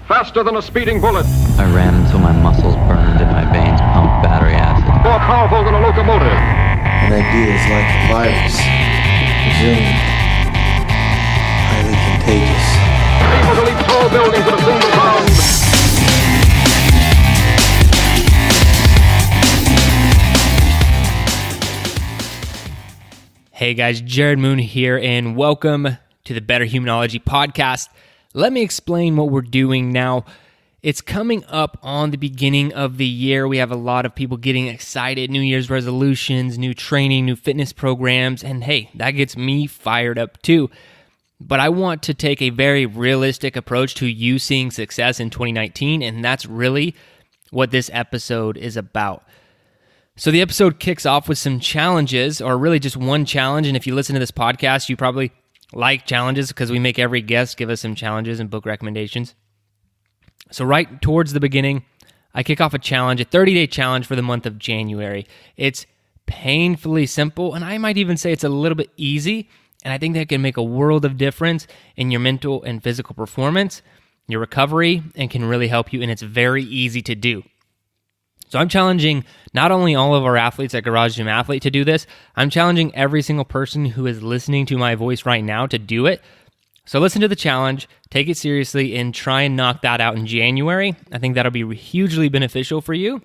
Faster than a speeding bullet. I ran until my muscles burned and my veins pumped battery acid. More powerful than a locomotive. An idea is like a virus. Resilient. Highly contagious. Able to leap tall buildings in a single bound. Hey guys, Jared Moon here, and welcome to the Better Humanology podcast. Let me explain what we're doing now. It's coming up on the beginning of the year. We have a lot of people getting excited, New Year's resolutions, new training, new fitness programs, and hey, that gets me fired up too. But I want to take a very realistic approach to you seeing success in 2019, and that's really what this episode is about. So the episode kicks off with some challenges, or really just one challenge. And if you listen to this podcast, you probably like challenges because we make every guest give us some challenges and book recommendations. So right towards the beginning, I kick off a challenge, a 30-day challenge for the month of January. It's painfully simple, and I might even say it's a little bit easy. And I think that can make a world of difference in your mental and physical performance, your recovery, and can really help you. And it's very easy to do. So I'm challenging not only all of our athletes at Garage Gym Athlete to do this, I'm challenging every single person who is listening to my voice right now to do it. So listen to the challenge, take it seriously, and try and knock that out in January. I think that'll be hugely beneficial for you.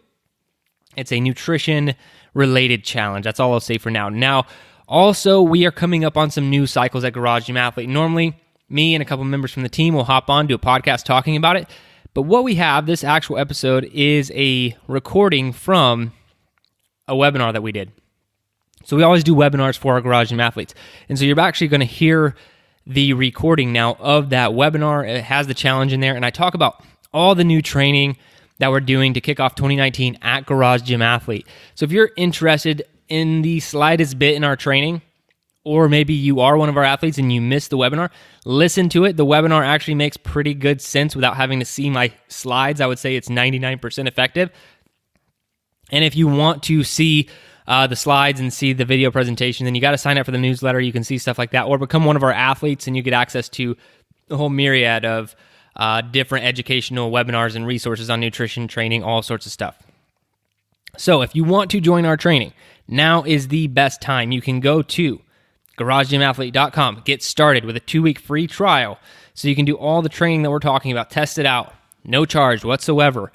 It's a nutrition-related challenge. That's all I'll say for now. Now, also, we are coming up on some new cycles at Garage Gym Athlete. Normally, me and a couple members from the team will hop on, do a podcast talking about it. But what we have, this actual episode, is a recording from a webinar that we did. So we always do webinars for our Garage Gym Athletes. And so you're actually going to hear the recording now of that webinar. It has the challenge in there. And I talk about all the new training that we're doing to kick off 2019 at Garage Gym Athlete. So if you're interested in the slightest bit in our training, or maybe you are one of our athletes and you missed the webinar, listen to it. The webinar actually makes pretty good sense without having to see my slides. I would say it's 99% effective. And if you want to see the slides and see the video presentation, then you got to sign up for the newsletter. You can see stuff like that, or become one of our athletes and you get access to a whole myriad of different educational webinars and resources on nutrition, training, all sorts of stuff. So if you want to join our training, now is the best time. You can go to GarageGymAthlete.com. Get started with a 2-week free trial so you can do all the training that we're talking about. Test it out. No charge whatsoever.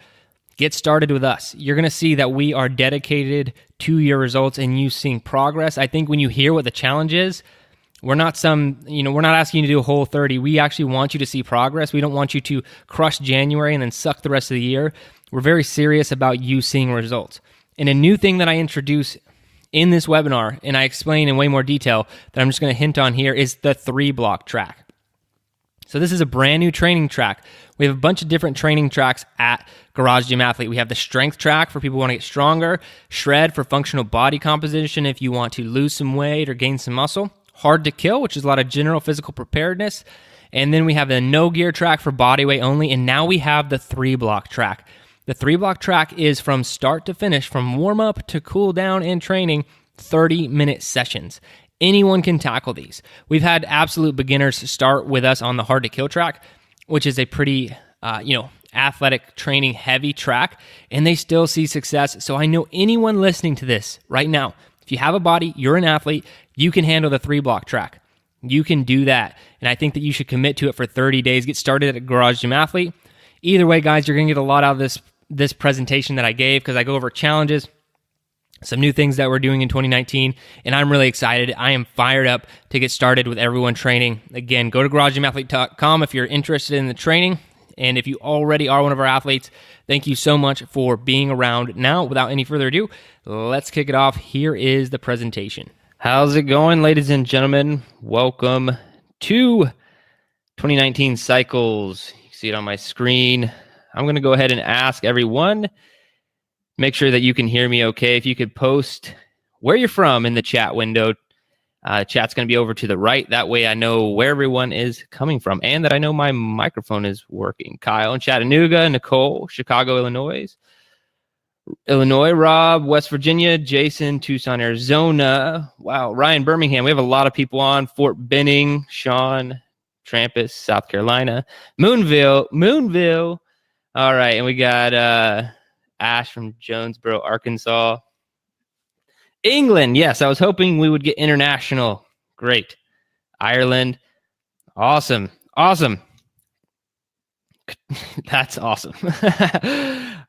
Get started with us. You're going to see that we are dedicated to your results and you seeing progress. I think when you hear what the challenge is, we're not asking you to do a whole 30. We actually want you to see progress. We don't want you to crush January and then suck the rest of the year. We're very serious about you seeing results. And a new thing that I introduce in this webinar, and I explain in way more detail that I'm just going to hint on here, is the 3-block track. So this is a brand new training track. We have a bunch of different training tracks at Garage Gym Athlete. We have the strength track for people who want to get stronger, shred for functional body composition if you want to lose some weight or gain some muscle, hard to kill, which is a lot of general physical preparedness, and then we have the no gear track for body weight only, and now we have the 3-block track. The 3-block track is from start to finish, from warm-up to cool down and training, 30-minute sessions. Anyone can tackle these. We've had absolute beginners start with us on the hard to kill track, which is a pretty, athletic training heavy track, and they still see success. So I know anyone listening to this right now, if you have a body, you're an athlete, you can handle the 3-block track. You can do that. And I think that you should commit to it for 30 days. Get started at Garage Gym Athlete. Either way, guys, you're going to get a lot out of this presentation that I gave because I go over challenges, some new things that we're doing in 2019, and I'm really excited. I am fired up to get started with everyone training. Again, go to GarageGymAthlete.com if you're interested in the training, and if you already are one of our athletes, thank you so much for being around. Now, without any further ado, let's kick it off. Here is the presentation. How's it going, ladies and gentlemen? Welcome to 2019 Cycles. You can see it on my screen. I'm going to go ahead and ask everyone, make sure that you can hear me okay. If you could post where you're from in the chat window. Chat's going to be over to the right. That way I know where everyone is coming from and that I know my microphone is working. Kyle in Chattanooga, Nicole, Chicago, Illinois, Rob, West Virginia, Jason, Tucson, Arizona. Wow, Ryan, Birmingham. We have a lot of people on. Fort Benning, Sean, Trampas, South Carolina. Moonville. All right, and we got Ash from Jonesboro, Arkansas. England, yes, I was hoping we would get international. Great. Ireland, awesome. That's awesome.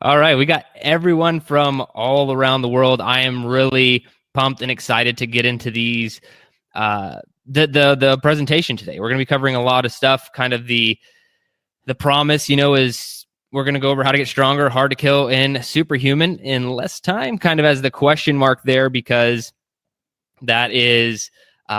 All right, we got everyone from all around the world. I am really pumped and excited to get into these the presentation today. We're going to be covering a lot of stuff. Kind of the promise, is we're going to go over how to get stronger, hard to kill, and superhuman in less time, kind of as the question mark there, because that is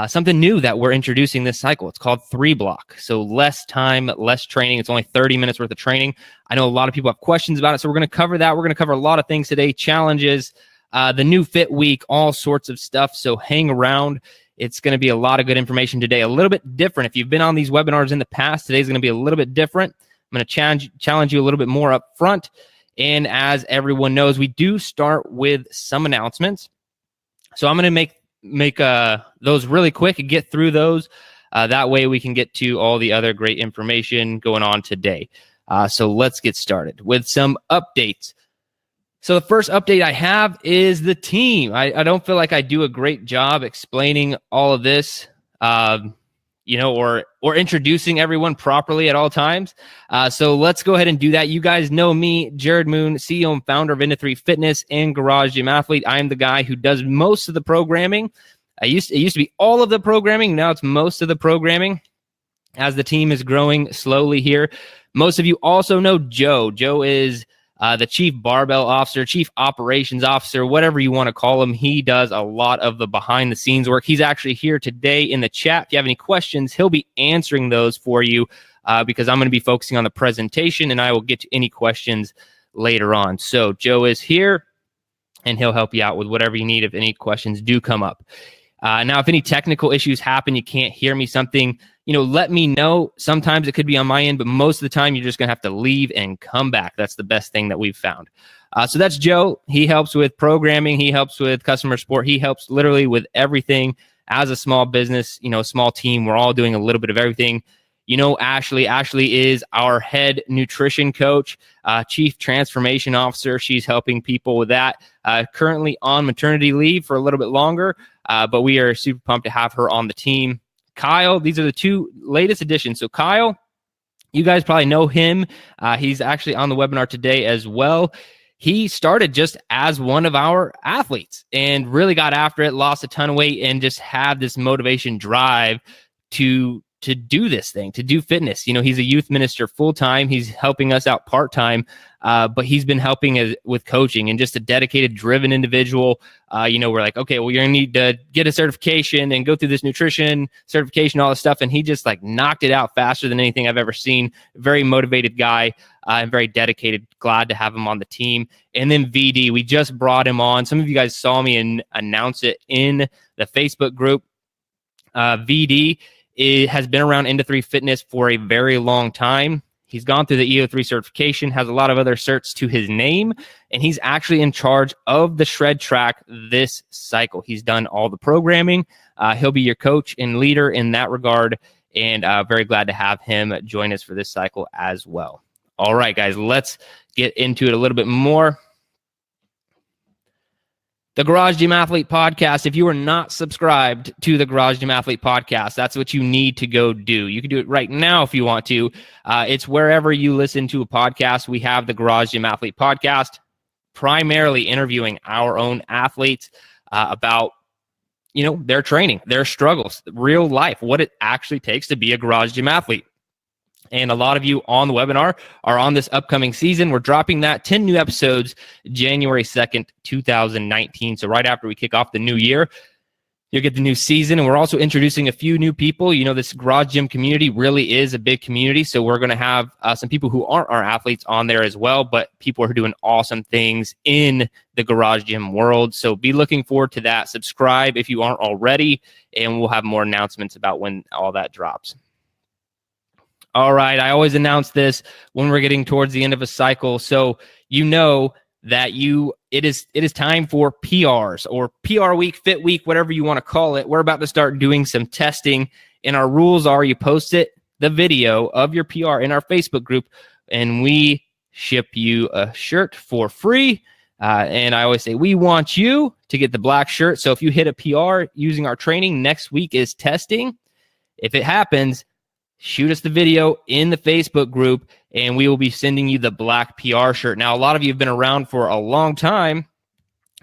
something new that we're introducing this cycle. It's called 3-block. So less time, less training. It's only 30 minutes worth of training. I know a lot of people have questions about it, so we're going to cover that. We're going to cover a lot of things today, challenges, the new fit week, all sorts of stuff. So hang around. It's going to be a lot of good information today, a little bit different. If you've been on these webinars in the past, today's going to be a little bit different. I'm going to challenge you a little bit more up front. And as everyone knows, we do start with some announcements. So I'm going to make those really quick and get through those. That way we can get to all the other great information going on today. So let's get started with some updates. So the first update I have is the team. I don't feel like I do a great job explaining all of this, or introducing everyone properly at all times. So let's go ahead and do that. You guys know me, Jared Moon, CEO and founder of Into 3 Fitness and Garage Gym Athlete. I am the guy who does most of the programming. It used to be all of the programming. Now it's most of the programming as the team is growing slowly here. Most of you also know Joe. Joe is the chief barbell officer, chief operations officer, whatever you want to call him. He does a lot of the behind the scenes work. He's actually here today in the chat. If you have any questions, he'll be answering those for you because I'm going to be focusing on the presentation, and I will get to any questions later on. So Joe is here, and he'll help you out with whatever you need if any questions do come up. Now, if any technical issues happen, you can't hear me, something, let me know. Sometimes it could be on my end, but most of the time you're just going to have to leave and come back. That's the best thing that we've found. So that's Joe. He helps with programming. He helps with customer support. He helps literally with everything as a small business, small team. We're all doing a little bit of everything. Ashley. Ashley is our head nutrition coach, chief transformation officer. She's helping people with that. Currently on maternity leave for a little bit longer, but we are super pumped to have her on the team. Kyle, these are the two latest additions. So Kyle, you guys probably know him. He's actually on the webinar today as well. He started just as one of our athletes and really got after it, lost a ton of weight, and just had this motivation drive to do this thing, to do fitness. He's a youth minister full-time. He's helping us out part-time, but he's been helping with coaching and just a dedicated, driven individual. We're like, okay, well, you're going to need to get a certification and go through this nutrition certification, all this stuff. And he just knocked it out faster than anything I've ever seen. Very motivated guy and very dedicated. Glad to have him on the team. And then VD, we just brought him on. Some of you guys saw me and announce it in the Facebook group. VD has been around Into 3 Fitness for a very long time. He's gone through the EO3 certification, has a lot of other certs to his name, and he's actually in charge of the shred track this cycle. He's done all the programming. He'll be your coach and leader in that regard, and very glad to have him join us for this cycle as well. All right, guys, let's get into it a little bit more. The Garage Gym Athlete Podcast. If you are not subscribed to the Garage Gym Athlete Podcast, that's what you need to go do. You can do it right now if you want to. It's wherever you listen to a podcast. We have the Garage Gym Athlete Podcast, primarily interviewing our own athletes about, their training, their struggles, real life, what it actually takes to be a Garage Gym Athlete. And a lot of you on the webinar are on this upcoming season. We're dropping that 10 new episodes January 2nd, 2019. So right after we kick off the new year, you'll get the new season. And we're also introducing a few new people. This garage gym community really is a big community. So we're going to have some people who aren't our athletes on there as well, but people who are doing awesome things in the garage gym world. So be looking forward to that. Subscribe if you aren't already, and we'll have more announcements about when all that drops. All right, I always announce this when we're getting towards the end of a cycle, so that it is time for PRs or PR week, fit week, whatever you want to call it. We're about to start doing some testing, and our rules are you post it the video of your PR in our Facebook group, and we ship you a shirt for free. And I always say, we want you to get the black shirt. So if you hit a PR using our training, next week is testing. If it happens, shoot us the video in the Facebook group, and we will be sending you the black PR shirt. Now, a lot of you have been around for a long time,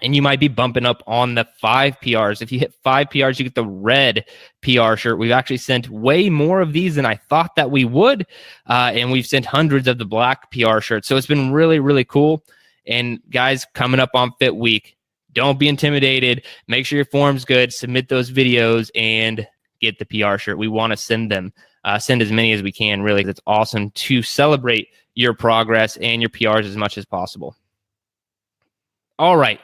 and you might be bumping up on the 5 PRs. If you hit 5 PRs, you get the red PR shirt. We've actually sent way more of these than I thought that we would, and we've sent hundreds of the black PR shirts. So it's been really, really cool. And guys, coming up on Fit Week, don't be intimidated. Make sure your form's good. Submit those videos and get the PR shirt. We want to send them. Send as many as we can, really. It's awesome to celebrate your progress and your PRs as much as possible. All right,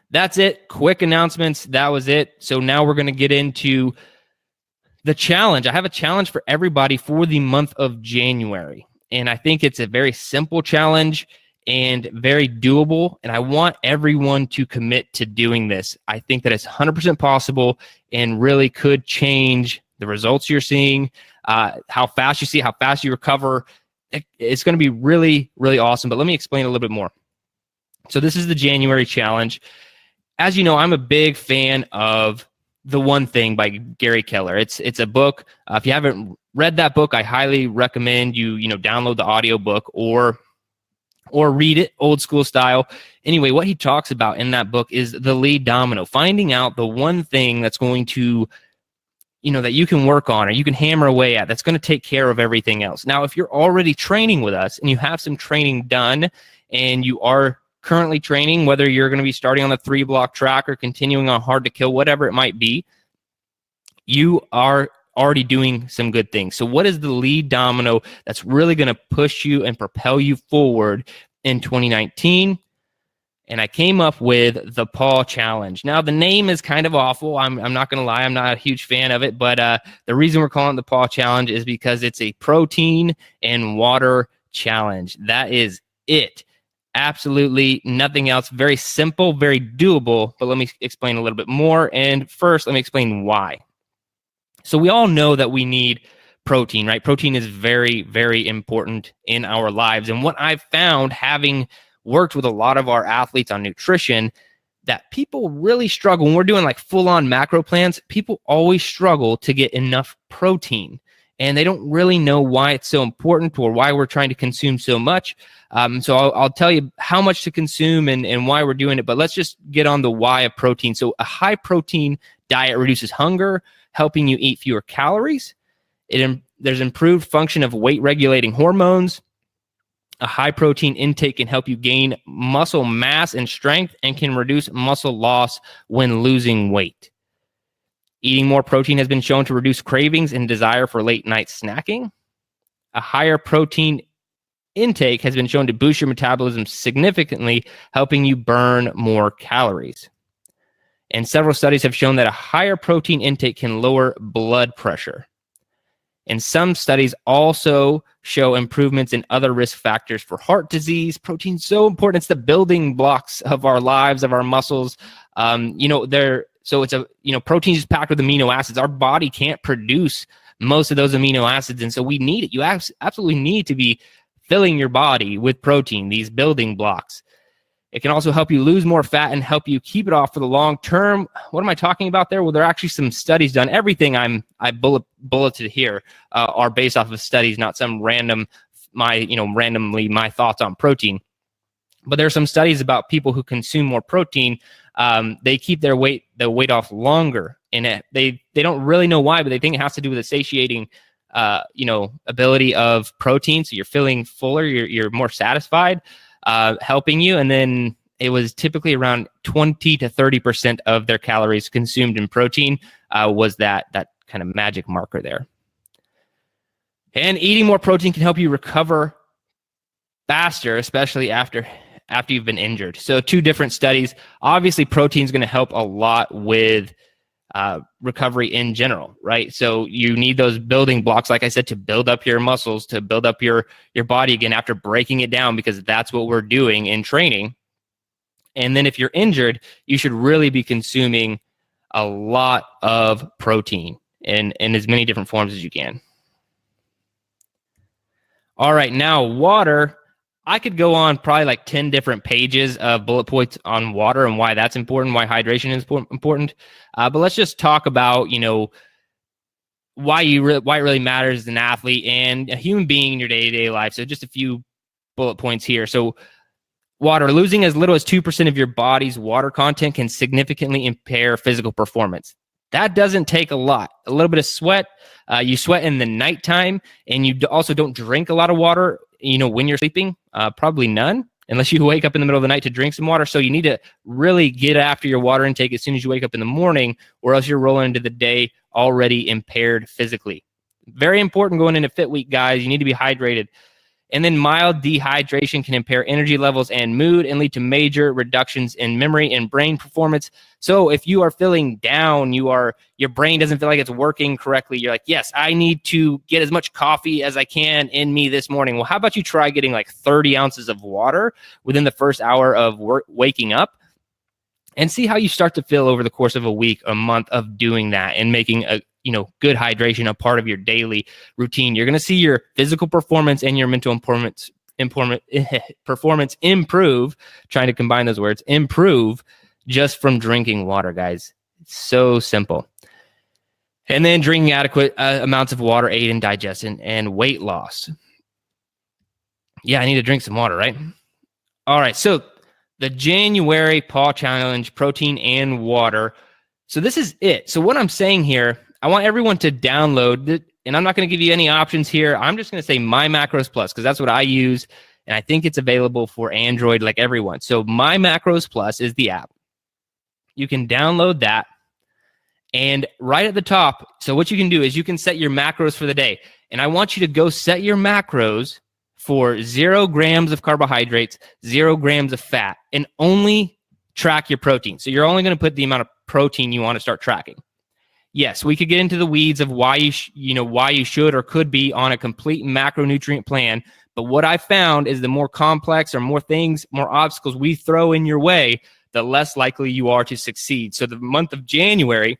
that's it. Quick announcements. That was it. So now we're going to get into the challenge. I have a challenge for everybody for the month of January. And I think it's a very simple challenge and very doable. And I want everyone to commit to doing this. I think that it's 100% possible and really could change the results you're seeing, how fast you see, how fast you recover. It's going to be really, really awesome. But let me explain a little bit more. So this is the January challenge. As you know, I'm a big fan of The One Thing by Gary Keller. It's a book. If you haven't read that book, I highly recommend you download the audiobook or read it old school style. Anyway, what he talks about in that book is the lead domino, finding out the one thing that's going to, that you can work on or you can hammer away at that's going to take care of everything else. Now, if you're already training with us and you have some training done and you are currently training, whether you're going to be starting on the 3-block track or continuing on hard to kill, whatever it might be, you are already doing some good things. So what is the lead domino that's really going to push you and propel you forward in 2019? And I came up with the Paw Challenge. Now, the name is kind of awful. I'm not going to lie. I'm not a huge fan of it. But the reason we're calling it the Paw Challenge is because it's a protein and water challenge. That is it. Absolutely nothing else. Very simple, very doable. But let me explain a little bit more. And first, let me explain why. So we all know that we need protein, right? Protein is very, very important in our lives. And what I've found, having worked with a lot of our athletes on nutrition, that people really struggle when we're doing like full-on macro plans. People always struggle to get enough protein, and they don't really know why it's so important or why we're trying to consume so much. So I'll tell you how much to consume and why we're doing it, but let's just get on the why of protein. So a high protein diet reduces hunger, helping you eat fewer calories. There's improved function of weight regulating hormones. A high protein intake can help you gain muscle mass and strength and can reduce muscle loss when losing weight. Eating more protein has been shown to reduce cravings and desire for late night snacking. A higher protein intake has been shown to boost your metabolism significantly, helping you burn more calories. And several studies have shown that a higher protein intake can lower blood pressure. And some studies also show improvements in other risk factors for heart disease. Protein's so important. It's the building blocks of our lives, of our muscles. Protein is packed with amino acids. Our body can't produce most of those amino acids, and so we need it. You absolutely need to be filling your body with protein, these building blocks. It can also help you lose more fat and help you keep it off for the long term. What am I talking about there? Well, there are actually some studies done. Everything I bulleted here are based off of studies, not some randomly my thoughts on protein. But there are some studies about people who consume more protein. They keep their weight off longer, and they don't really know why, but they think it has to do with the satiating ability of protein. So you're feeling fuller, you're more satisfied. Helping you. And then it was typically around 20 to 30% of their calories consumed in protein was that kind of magic marker there. And eating more protein can help you recover faster, especially after you've been injured. So 2 different studies. Obviously, protein is going to help a lot with recovery in general, right? So you need those building blocks, like I said, to build up your muscles, to build up your body again after breaking it down, because that's what we're doing in training. And then if you're injured, you should really be consuming a lot of protein in as many different forms as you can. All right, now water. I could go on probably like 10 different pages of bullet points on water and why that's important, why hydration is important. But let's just talk about, why it really matters as an athlete and a human being in your day-to-day life. So just a few bullet points here. So water, losing as little as 2% of your body's water content can significantly impair physical performance. That doesn't take a lot. A little bit of sweat. You sweat in the nighttime, and you also don't drink a lot of water, when you're sleeping. Probably none, unless you wake up in the middle of the night to drink some water. So you need to really get after your water intake as soon as you wake up in the morning, or else you're rolling into the day already impaired physically. Very important going into Fit Week, guys. You need to be hydrated. And then mild dehydration can impair energy levels and mood and lead to major reductions in memory and brain performance. So if you are feeling down, your brain doesn't feel like it's working correctly, you're like, yes, I need to get as much coffee as I can in me this morning. Well, how about you try getting like 30 ounces of water within the first hour of waking up, and see how you start to feel over the course of a week, a month of doing that and making a good hydration a part of your daily routine. You're going to see your physical performance and your mental performance improve, trying to combine those words, improve just from drinking water, guys. It's so simple. And then drinking adequate amounts of water aid in digestion and weight loss. Yeah, I need to drink some water, right? All right, so the January Paw Challenge, protein and water. So this is it. So what I'm saying here, I want everyone to download it, and I'm not going to give you any options here. I'm just going to say My Macros Plus, because that's what I use, and I think it's available for Android like everyone. So My Macros Plus is the app. You can download that, and right at the top, so what you can do is you can set your macros for the day, and I want you to go set your macros for 0 grams of carbohydrates, 0 grams of fat, and only track your protein. So you're only going to put the amount of protein you want to start tracking. Yes, we could get into the weeds of why you should or could be on a complete macronutrient plan. But what I found is the more complex or more obstacles we throw in your way, the less likely you are to succeed. So the month of January,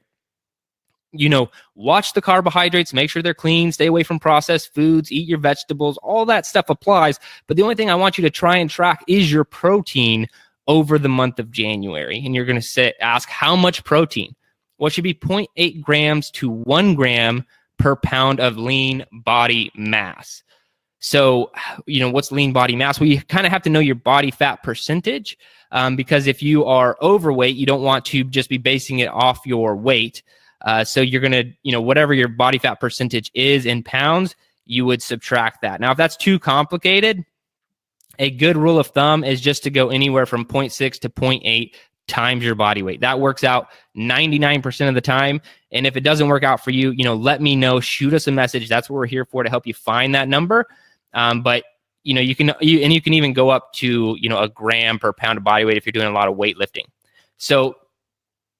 watch the carbohydrates, make sure they're clean, stay away from processed foods, eat your vegetables, all that stuff applies. But the only thing I want you to try and track is your protein over the month of January. And you're going to ask how much protein? Well, it should be 0.8 grams to 1 gram per pound of lean body mass. So, what's lean body mass? Well, you kind of have to know your body fat percentage, because if you are overweight, you don't want to just be basing it off your weight. So you're going to, whatever your body fat percentage is in pounds, you would subtract that. Now, if that's too complicated, a good rule of thumb is just to go anywhere from 0.6 to 0.8 times your body weight. That works out 99% of the time. And if it doesn't work out for you, let me know, shoot us a message. That's what we're here for, to help you find that number. But you can even go up to, a gram per pound of body weight if you're doing a lot of weightlifting. So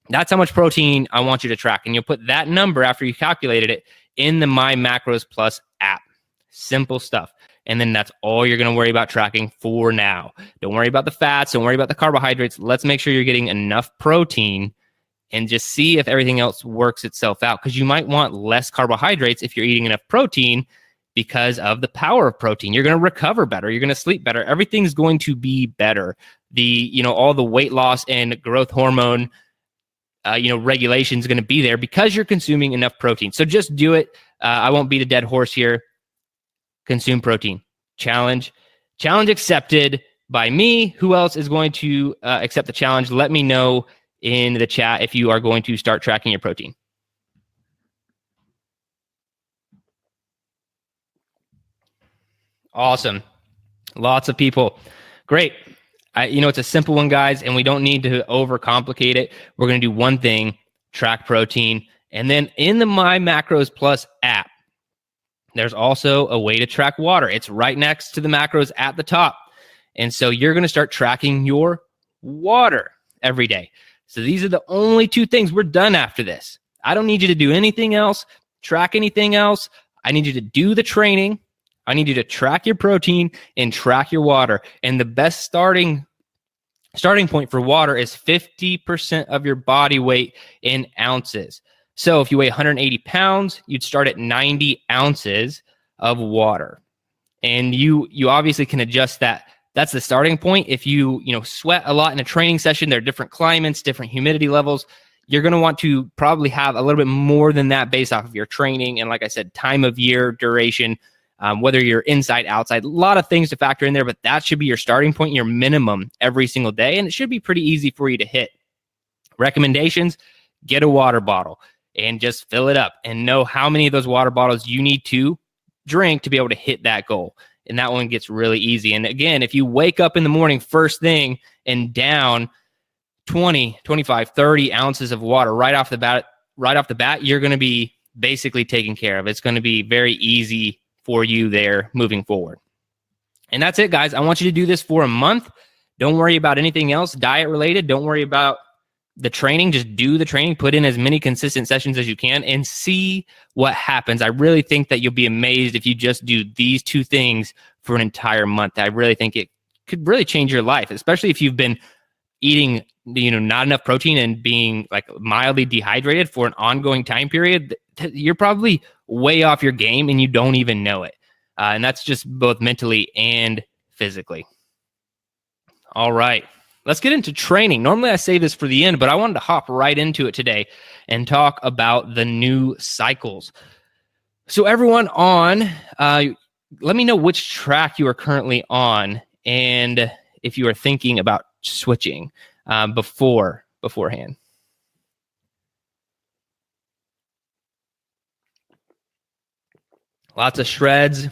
that's how much protein I want you to track. And you'll put that number after you calculated it in the My Macros Plus app. Simple stuff. And then that's all you're going to worry about tracking for now. Don't worry about the fats. Don't worry about the carbohydrates. Let's make sure you're getting enough protein and just see if everything else works itself out. Because you might want less carbohydrates if you're eating enough protein, because of the power of protein. You're going to recover better. You're going to sleep better. Everything's going to be better. All the weight loss and growth hormone regulation is going to be there because you're consuming enough protein. So just do it. I won't beat a dead horse here. Consume protein. Challenge accepted by me. Who else is going to accept the challenge? Let me know in the chat if you are going to start tracking your protein. Awesome. Lots of people. Great. It's a simple one, guys, and we don't need to overcomplicate it. We're going to do one thing, track protein. And then in the My Macros Plus app, there's also a way to track water. It's right next to the macros at the top. And so you're going to start tracking your water every day. So these are the only 2 things. We're done after this. I don't need you to do anything else, track anything else. I need you to do the training. I need you to track your protein and track your water. And the best starting point for water is 50% of your body weight in ounces. So if you weigh 180 pounds, you'd start at 90 ounces of water. And you obviously can adjust that. That's the starting point. If you sweat a lot in a training session, there are different climates, different humidity levels. You're going to want to probably have a little bit more than that based off of your training. And like I said, time of year, duration, whether you're inside, outside, a lot of things to factor in there, but that should be your starting point, your minimum every single day. And it should be pretty easy for you to hit. Recommendations: get a water bottle and just fill it up and know how many of those water bottles you need to drink to be able to hit that goal. And that one gets really easy. And again, if you wake up in the morning first thing and down 20, 25, 30 ounces of water right off the bat, you're going to be basically taken care of. It's going to be very easy for you there moving forward. And that's it, guys. I want you to do this for a month. Don't worry about anything else diet related. Don't worry about the training. Just do the training, put in as many consistent sessions as you can, and see what happens. I really think that you'll be amazed if you just do these two things for an entire month. I really think it could really change your life, especially if you've been eating not enough protein and being like mildly dehydrated for an ongoing time period. You're probably way off your game and you don't even know it. And that's just both mentally and physically. All right. Let's get into training. Normally I say this for the end, but I wanted to hop right into it today and talk about the new cycles. So everyone let me know which track you are currently on and if you are thinking about switching beforehand. Lots of shreds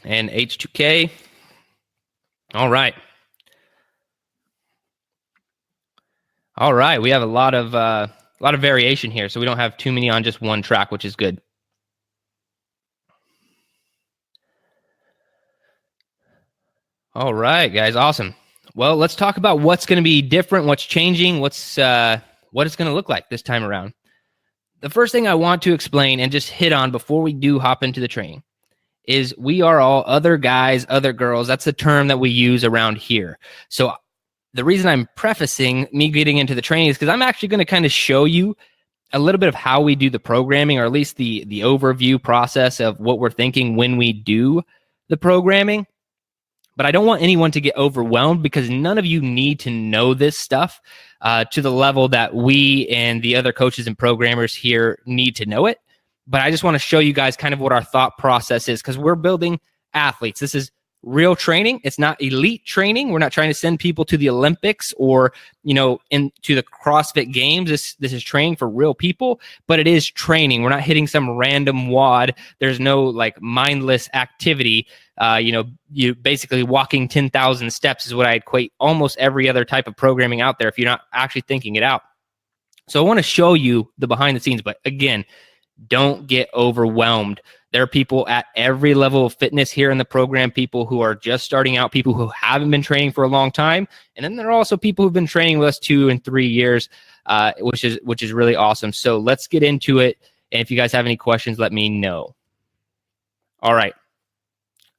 and H2K. All right. We have a lot of variation here, so we don't have too many on just one track, which is good. All right, guys, awesome. Well, let's talk about what's going to be different, what's changing, what it's going to look like this time around. The first thing I want to explain and just hit on before we do hop into the training is we are all other guys, other girls. That's the term that we use around here. So the reason I'm prefacing me getting into the training is because I'm actually going to kind of show you a little bit of how we do the programming, or at least the overview process of what we're thinking when we do the programming. But I don't want anyone to get overwhelmed because none of you need to know this stuff to the level that we and the other coaches and programmers here need to know it. But I just want to show you guys kind of what our thought process is, because we're building athletes. This is real training. It's not elite training. We're not trying to send people to the Olympics or, into the CrossFit Games. This is training for real people, but it is training. We're not hitting some random WOD. There's no like mindless activity. You basically walking 10,000 steps is what I equate almost every other type of programming out there if you're not actually thinking it out. So I want to show you the behind the scenes, but again, don't get overwhelmed. There are people at every level of fitness here in the program, people who are just starting out, people who haven't been training for a long time. And then there are also people who've been training with us 2 and 3 years, which is really awesome. So let's get into it. And if you guys have any questions, let me know. All right.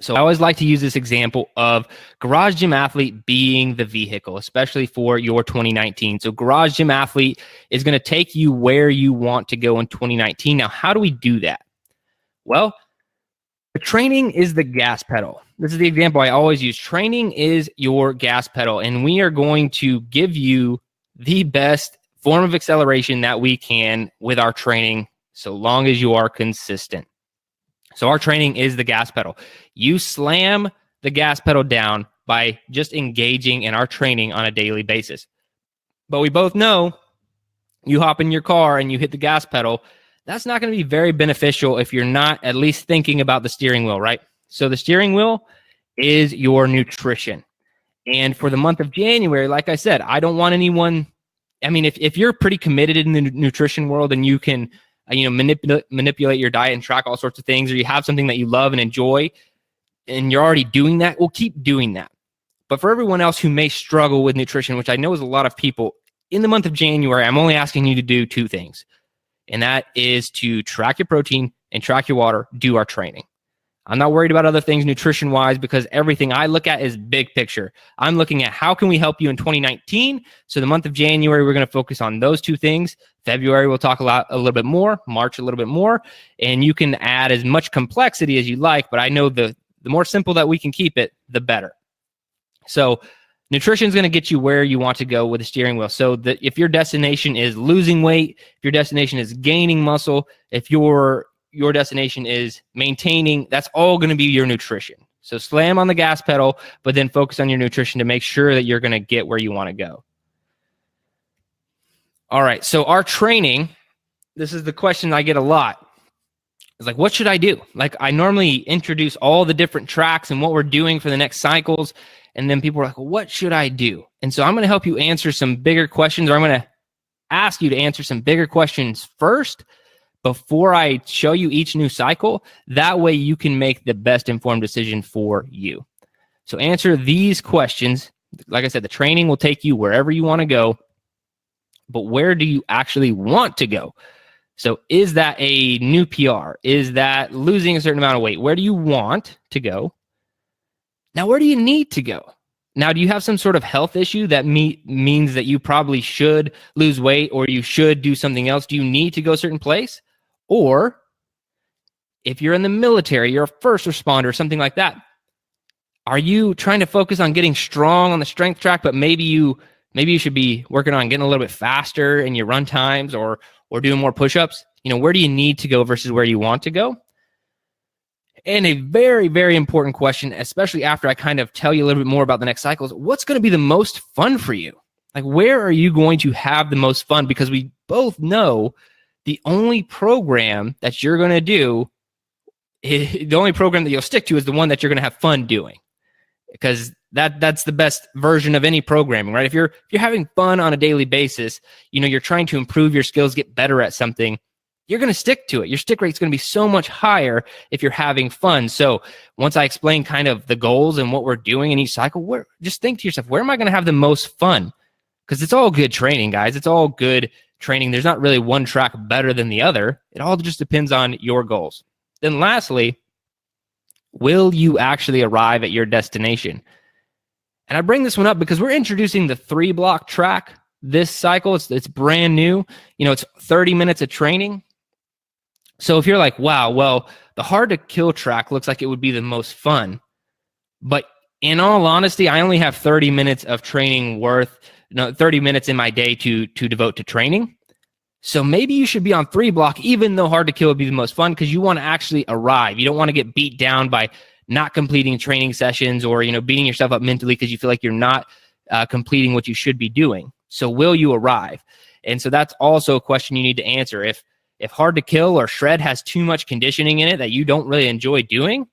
So I always like to use this example of Garage Gym Athlete being the vehicle, especially for your 2019. So Garage Gym Athlete is going to take you where you want to go in 2019. Now, how do we do that? Well, the training is the gas pedal. This is the example I always use. Training is your gas pedal, and we are going to give you the best form of acceleration that we can with our training, so long as you are consistent. So our training is the gas pedal. You slam the gas pedal down by just engaging in our training on a daily basis. But we both know you hop in your car and you hit the gas pedal. That's not going to be very beneficial if you're not at least thinking about the steering wheel, right? So the steering wheel is your nutrition. And for the month of January, like I said, I don't want anyone, if you're pretty committed in the nutrition world and you can manipulate your diet and track all sorts of things, or you have something that you love and enjoy and you're already doing that, well, keep doing that. But for everyone else who may struggle with nutrition, which I know is a lot of people, in the month of January, I'm only asking you to do 2 things. And that is to track your protein and track your water, do our training. I'm not worried about other things nutrition-wise because everything I look at is big picture. I'm looking at how can we help you in 2019. So the month of January, we're going to focus on those 2 things. February, we'll talk a little bit more. March, a little bit more. And you can add as much complexity as you like, but I know the the more simple that we can keep it, the better. So nutrition is going to get you where you want to go with the steering wheel. So that if your destination is losing weight, if your destination is gaining muscle, if your destination is maintaining, that's all going to be your nutrition. So slam on the gas pedal, but then focus on your nutrition to make sure that you're going to get where you want to go. All right, so our training, this is the question I get a lot. It's like, what should I do? Like, I normally introduce all the different tracks and what we're doing for the next cycles, and then people are like, well, what should I do? And so I'm going to help you answer some bigger questions, or I'm going to ask you to answer some bigger questions first before I show you each new cycle. That way you can make the best informed decision for you. So answer these questions. Like I said, the training will take you wherever you want to go, but where do you actually want to go? So is that a new PR? Is that losing a certain amount of weight? Where do you want to go? Now, where do you need to go? Now, do you have some sort of health issue that means that you probably should lose weight or you should do something else? Do you need to go a certain place? Or if you're in the military, you're a first responder, something like that, are you trying to focus on getting strong on the strength track, but maybe you should be working on getting a little bit faster in your run times or doing more push-ups? Where do you need to go versus where you want to go? And a very, very important question, especially after I kind of tell you a little bit more about the next cycles, what's going to be the most fun for you? Like, where are you going to have the most fun? Because we both know the only program that you're going to do, the only program that you'll stick to is the one that you're going to have fun doing. Because that's the best version of any programming, right? If you're having fun on a daily basis, you're trying to improve your skills, get better at something, you're going to stick to it. Your stick rate's going to be so much higher if you're having fun. So once I explain kind of the goals and what we're doing in each cycle, just think to yourself, where am I going to have the most fun? Because it's all good training, guys. It's all good training. There's not really one track better than the other. It all just depends on your goals. Then lastly, will you actually arrive at your destination? And I bring this one up because we're introducing the 3-block track this cycle. It's brand new. It's 30 minutes of training. So if you're like, wow, well, the hard to kill track looks like it would be the most fun. But in all honesty, I only have 30 minutes of training 30 minutes in my day to devote to training. So maybe you should be on 3-block, even though hard to kill would be the most fun, because you want to actually arrive. You don't want to get beat down by not completing training sessions or, beating yourself up mentally because you feel like you're not completing what you should be doing. So will you arrive? And so that's also a question you need to answer. If hard to kill or shred has too much conditioning in it that you don't really enjoy doing,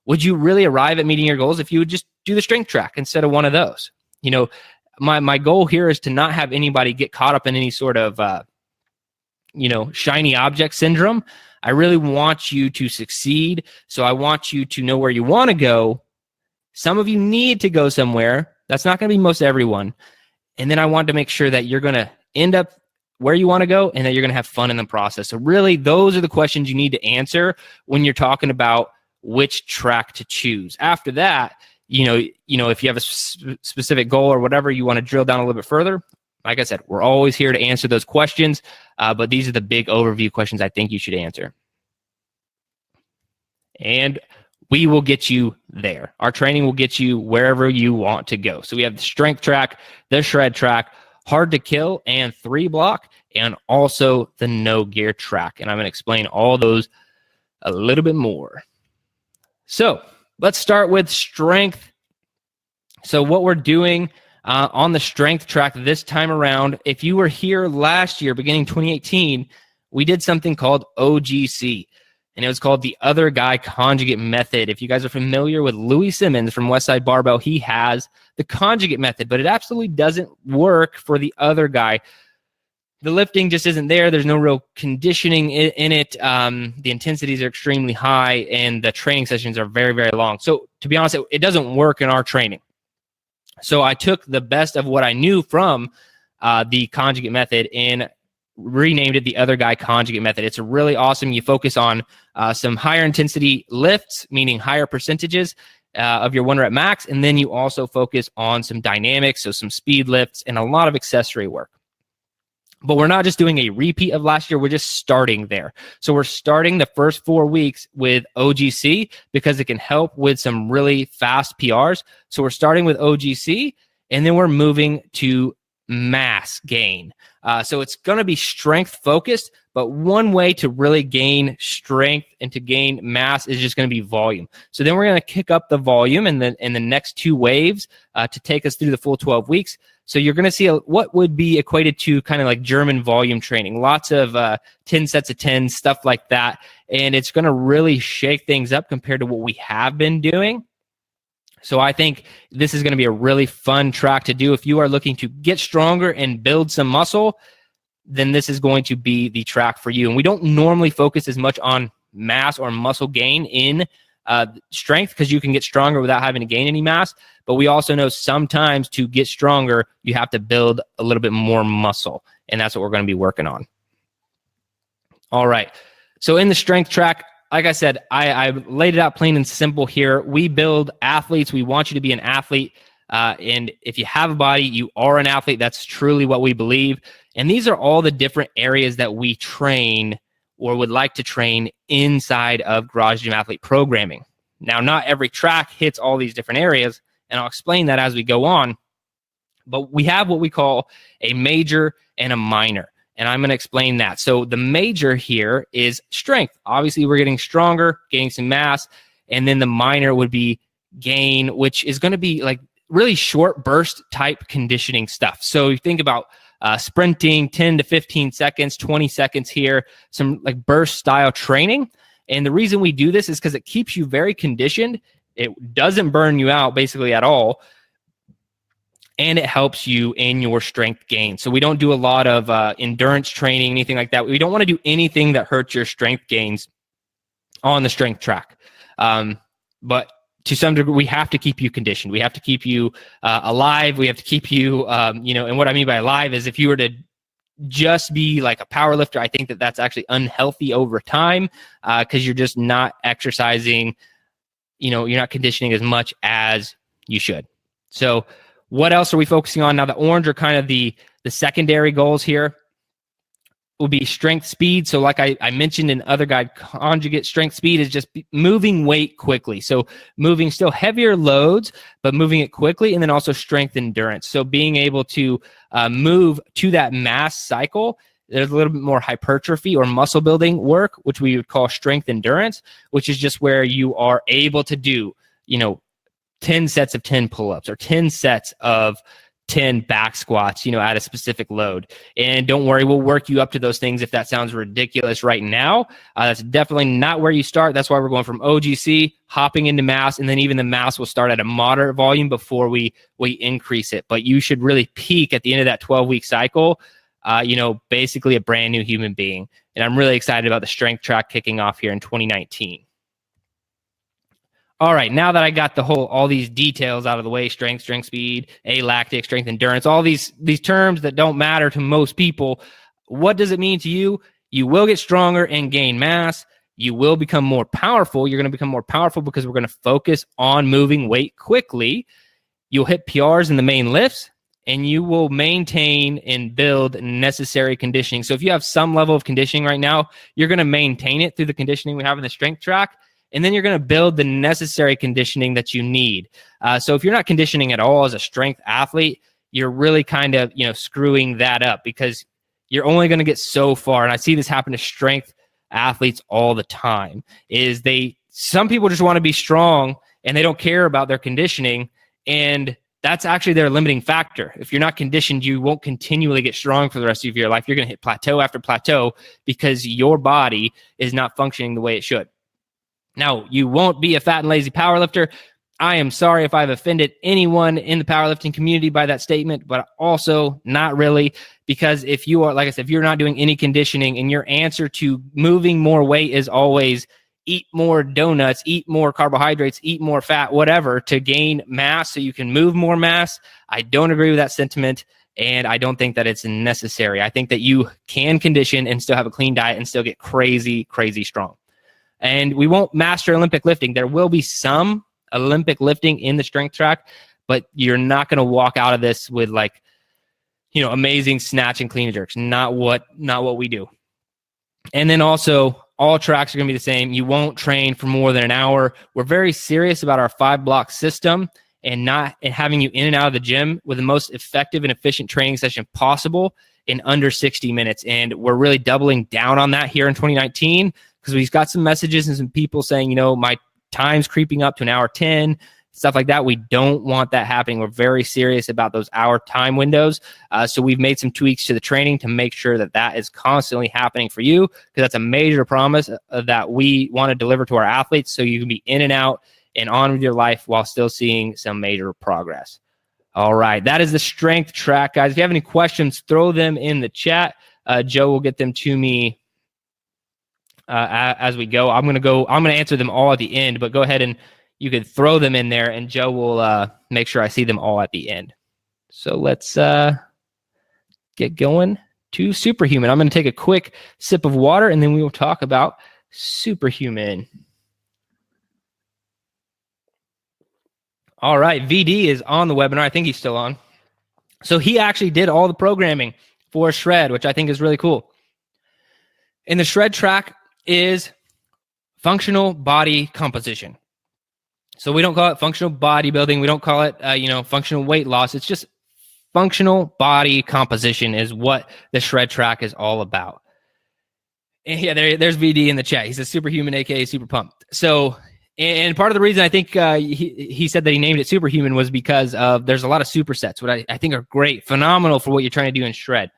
would you really arrive at meeting your goals if you would just do the strength track instead of one of those? My goal here is to not have anybody get caught up in any sort of shiny object syndrome. I really want you to succeed. So I want you to know where you want to go. Some of you need to go somewhere. That's not going to be most everyone. And then I want to make sure that you're going to end up where you want to go and that you're going to have fun in the process. So really, those are the questions you need to answer when you're talking about which track to choose. After that, if you have a specific goal or whatever, you want to drill down a little bit further. Like I said, we're always here to answer those questions, but these are the big overview questions I think you should answer. And we will get you there. Our training will get you wherever you want to go. So we have the strength track, the shred track, hard to kill, and 3-block, and also the no gear track. And I'm going to explain all those a little bit more. So let's start with strength. So what we're doing on the strength track this time around, if you were here last year, beginning 2018, we did something called OGC, and it was called the other guy conjugate method. If you guys are familiar with Louis Simmons from Westside Barbell, he has the conjugate method, but it absolutely doesn't work for the other guy. The lifting just isn't there. There's no real conditioning in it. The intensities are extremely high, and the training sessions are very, very long. So to be honest, it doesn't work in our training. So I took the best of what I knew from the conjugate method and renamed it the other guy conjugate method. It's really awesome. You focus on some higher intensity lifts, meaning higher percentages of your 1 rep max. And then you also focus on some dynamics, so some speed lifts and a lot of accessory work. But we're not just doing a repeat of last year. We're just starting there. So we're starting the first 4 weeks with OGC because it can help with some really fast PRs. So we're starting with OGC, and then we're moving to mass gain. So it's going to be strength focused, but one way to really gain strength and to gain mass is just going to be volume. So then we're going to kick up the volume in the next 2 waves to take us through the full 12 weeks. So you're going to see what would be equated to kind of like German volume training, lots of 10 sets of 10, stuff like that. And it's going to really shake things up compared to what we have been doing. So I think this is going to be a really fun track to do. If you are looking to get stronger and build some muscle, then this is going to be the track for you. And we don't normally focus as much on mass or muscle gain in strength because you can get stronger without having to gain any mass. But we also know sometimes to get stronger, you have to build a little bit more muscle. And that's what we're going to be working on. All right. So in the strength track, like I said, I laid it out plain and simple here. We build athletes. We want you to be an athlete. And if you have a body, you are an athlete. That's truly what we believe. And these are all the different areas that we train or would like to train inside of Garage Gym Athlete programming. Now, not every track hits all these different areas, and I'll explain that as we go on. But we have what we call a major and a minor, and I'm going to explain that. So the major here is strength. Obviously, we're getting stronger, gaining some mass, and then the minor would be gain, which is going to be like really short burst type conditioning stuff. So you think about sprinting 10 to 15 seconds, 20 seconds here, some like burst style training. And the reason we do this is because it keeps you very conditioned. It doesn't burn you out basically at all. And it helps you in your strength gain. So we don't do a lot of endurance training, anything like that. We don't want to do anything that hurts your strength gains on the strength track. But to some degree, we have to keep you conditioned. We have to keep you alive. We have to keep you, and what I mean by alive is if you were to just be like a power lifter, I think that that's actually unhealthy over time because you're just not exercising, you're not conditioning as much as you should. So what else are we focusing on? Now, the orange are kind of the secondary goals here. Will be strength speed. So like I mentioned in other guide, conjugate strength speed is just moving weight quickly. So moving still heavier loads, but moving it quickly, and then also strength endurance. So being able to move to that mass cycle, there's a little bit more hypertrophy or muscle building work, which we would call strength endurance, which is just where you are able to do, 10 sets of 10 pull-ups or 10 sets of 10 back squats, at a specific load. And don't worry, we'll work you up to those things if that sounds ridiculous right now. That's definitely not where you start. That's why we're going from OGC, hopping into mass, and then even the mass will start at a moderate volume before we increase it. But you should really peak at the end of that 12-week cycle, basically a brand new human being. And I'm really excited about the strength track kicking off here in 2019. All right, now that I got all these details out of the way, strength speed, alactic, strength endurance, all these terms that don't matter to most people, what does it mean to you? You will get stronger and gain mass. You will become more powerful. You're going to become more powerful because we're going to focus on moving weight quickly. You'll hit PRs in the main lifts, and you will maintain and build necessary conditioning. So if you have some level of conditioning right now, you're going to maintain it through the conditioning we have in the strength track. And then you're going to build the necessary conditioning that you need. So if you're not conditioning at all as a strength athlete, you're really kind of, screwing that up because you're only going to get so far. And I see this happen to strength athletes all the time is some people just want to be strong and they don't care about their conditioning. And that's actually their limiting factor. If you're not conditioned, you won't continually get strong for the rest of your life. You're going to hit plateau after plateau because your body is not functioning the way it should. Now, you won't be a fat and lazy powerlifter. I am sorry if I've offended anyone in the powerlifting community by that statement, but also not really, because if you are, like I said, if you're not doing any conditioning and your answer to moving more weight is always eat more donuts, eat more carbohydrates, eat more fat, whatever, to gain mass so you can move more mass, I don't agree with that sentiment, and I don't think that it's necessary. I think that you can condition and still have a clean diet and still get crazy, crazy strong. And we won't master Olympic lifting. There will be some Olympic lifting in the strength track, but you're not going to walk out of this with like amazing snatch and clean and jerks. Not what we do. And then also, all tracks are going to be the same. You won't train for more than an hour. We're very serious about our 5-block system and having you in and out of the gym with the most effective and efficient training session possible in under 60 minutes. And we're really doubling down on that here in 2019 because we've got some messages and some people saying, my time's creeping up to an hour 10, stuff like that. We don't want that happening. We're very serious about those hour time windows. So we've made some tweaks to the training to make sure that is constantly happening for you, because that's a major promise that we want to deliver to our athletes, so you can be in and out and on with your life while still seeing some major progress. All right. That is the strength track, guys. If you have any questions, throw them in the chat. Joe will get them to me as we go. I'm going to answer them all at the end, but go ahead and you could throw them in there and Joe will make sure I see them all at the end. So let's get going to Superhuman. I'm going to take a quick sip of water and then we will talk about Superhuman. All right, VD is on the webinar. I think he's still on. So he actually did all the programming for Shred, which I think is really cool. And the Shred track is functional body composition. So we don't call it functional bodybuilding. We don't call it, functional weight loss. It's just functional body composition is what the Shred track is all about. And yeah, there's VD in the chat. He says Superhuman, aka Super Pumped. So, and part of the reason I think he said that he named it Superhuman was because there's a lot of supersets, what I think are great, phenomenal for what you're trying to do in Shred.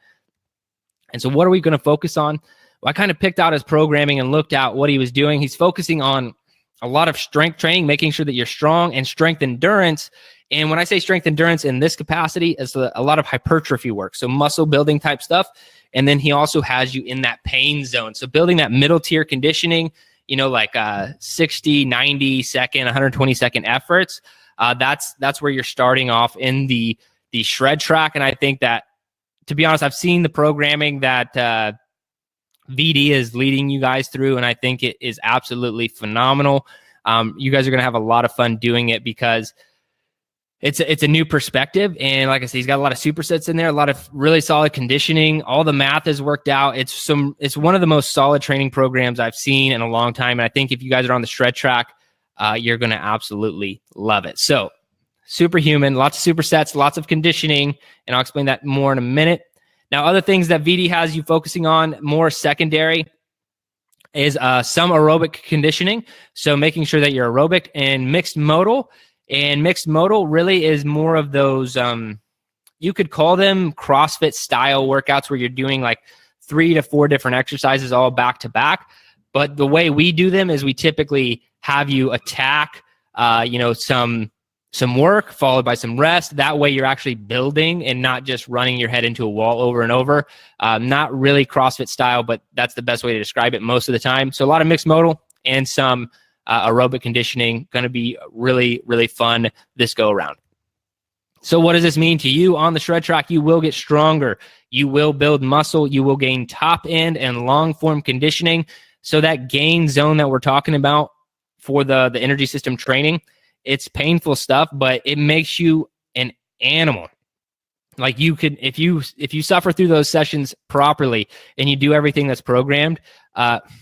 And so what are we going to focus on? Well, I kind of picked out his programming and looked at what he was doing. He's focusing on a lot of strength training, making sure that you're strong, and strength endurance. And when I say strength endurance in this capacity, it's a lot of hypertrophy work, so muscle building type stuff. And then he also has you in that pain zone. So building that middle tier conditioning, like 60, 90 second, 120 second efforts. That's where you're starting off in the Shred track. And I think that, to be honest, I've seen the programming that VD is leading you guys through, and I think it is absolutely phenomenal. You guys are going to have a lot of fun doing it because it's a new perspective. And like I said, he's got a lot of supersets in there, a lot of really solid conditioning. All the math is worked out. It's one of the most solid training programs I've seen in a long time. And I think if you guys are on the Shred track, you're going to absolutely love it. So Superhuman, lots of supersets, lots of conditioning, and I'll explain that more in a minute. Now, other things that VD has you focusing on more secondary is some aerobic conditioning. So making sure that you're aerobic and mixed modal. And mixed modal really is more of those, you could call them CrossFit style workouts where you're doing like 3 to 4 different exercises all back to back. But the way we do them is we typically have you attack, some work followed by some rest. That way you're actually building and not just running your head into a wall over and over. Not really CrossFit style, but that's the best way to describe it most of the time. So a lot of mixed modal and some aerobic conditioning. Going to be really, really fun this go around. So what does this mean to you on the Shred track? You will get stronger. You will build muscle. You will gain top end and long form conditioning. So that gain zone that we're talking about for the energy system training, it's painful stuff, but it makes you an animal. Like you could, if you suffer through those sessions properly and you do everything that's programmed,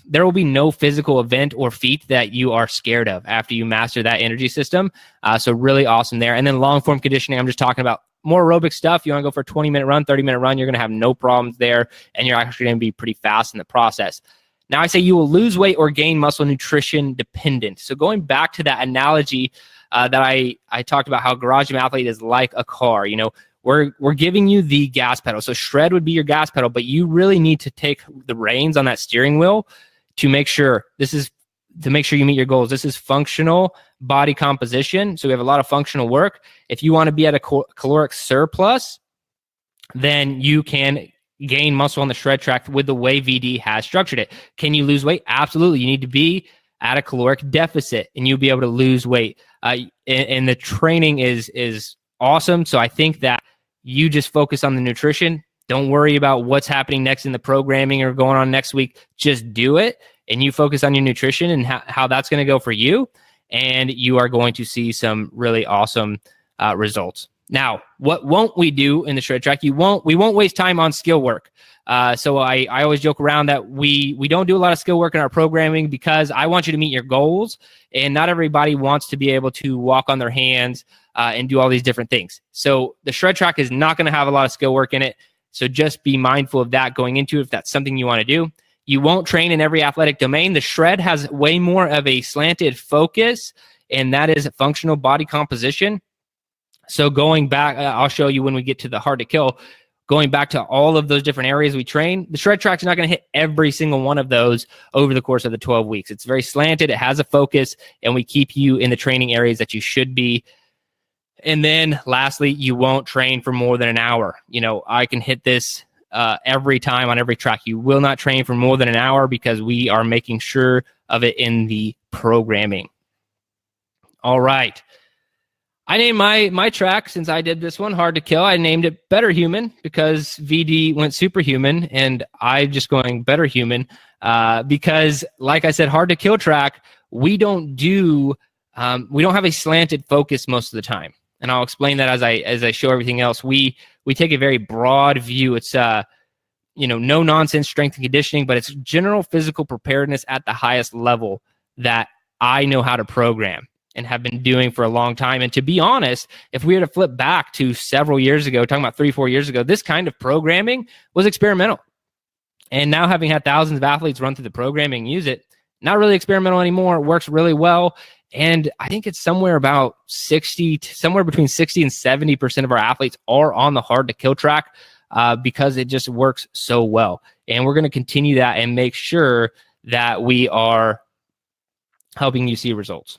there will be no physical event or feat that you are scared of after you master that energy system. So really awesome there. And then long form conditioning, I'm just talking about more aerobic stuff. You want to go for a 20-minute run, 30-minute run, you're going to have no problems there. And you're actually going to be pretty fast in the process. Now I say you will lose weight or gain muscle nutrition dependent. So going back to that analogy that I talked about, how Garage Gym Athlete is like a car, we're giving you the gas pedal. So Shred would be your gas pedal, but you really need to take the reins on that steering wheel to make sure you meet your goals. This is functional body composition. So we have a lot of functional work. If you want to be at a caloric surplus, then you can gain muscle on the Shred track with the way VD has structured it. Can you lose weight? Absolutely. You need to be at a caloric deficit and you'll be able to lose weight. And the training is awesome. So I think that you just focus on the nutrition. Don't worry about what's happening next in the programming or going on next week. Just do it. And you focus on your nutrition and how that's going to go for you. And you are going to see some really awesome results. Now, what won't we do in the shred track? We won't waste time on skill work. So I always joke around that we don't do a lot of skill work in our programming because I want you to meet your goals, and not everybody wants to be able to walk on their hands and do all these different things. So the shred track is not going to have a lot of skill work in it. So just be mindful of that going into it if that's something you want to do. You won't train in every athletic domain. The shred has way more of a slanted focus, and that is functional body composition. So going back, I'll show you when we get to the hard to kill, going back to all of those different areas we train, the shred track's not going to hit every single one of those over the course of the 12 weeks. It's very slanted. It has a focus, and we keep you in the training areas that you should be. And then lastly, you won't train for more than an hour. I can hit this every time on every track. You will not train for more than an hour because we are making sure of it in the programming. All right. I named my track, since I did this one, Hard to Kill. I named it Better Human because VD went Superhuman, and I'm just going Better Human because, like I said, Hard to Kill track, we don't have a slanted focus most of the time. And I'll explain that as I show everything else. We take a very broad view. It's no nonsense strength and conditioning, but it's general physical preparedness at the highest level that I know how to program and have been doing for a long time. And to be honest, if we were to flip back to several years ago, talking about 3-4 years ago, this kind of programming was experimental. And now, having had thousands of athletes run through the programming and use it, not really experimental anymore. It works really well. And I think it's somewhere between 60 and 70% of our athletes are on the hard to kill track because it just works so well. And we're going to continue that and make sure that we are helping you see results.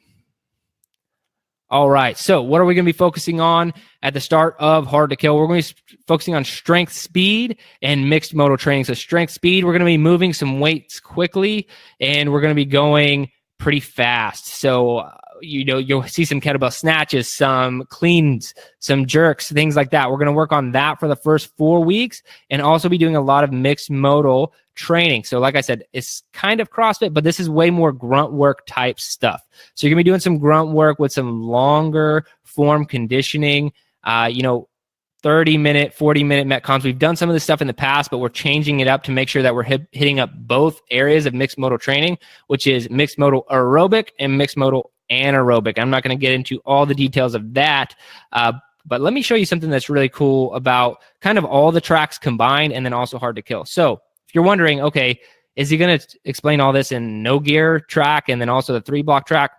All right, so what are we going to be focusing on at the start of Hard to Kill? We're going to be focusing on strength, speed, and mixed modal training. So strength, speed, we're going to be moving some weights quickly, and we're going to be going pretty fast. So, you'll see some kettlebell snatches, some cleans, some jerks, things like that. We're going to work on that for the first 4 weeks and also be doing a lot of mixed modal training. So like I said, it's kind of CrossFit, but this is way more grunt work type stuff. So you're going to be doing some grunt work with some longer form conditioning, 30-minute, 40-minute Metcons. We've done some of this stuff in the past, but we're changing it up to make sure that we're hitting up both areas of mixed modal training, which is mixed modal aerobic and mixed modal anaerobic. I'm not going to get into all the details of that, but let me show you something that's really cool about kind of all the tracks combined and then also Hard to Kill. So if you're wondering, okay, is he going to explain all this in no gear track and then also the 3-block track?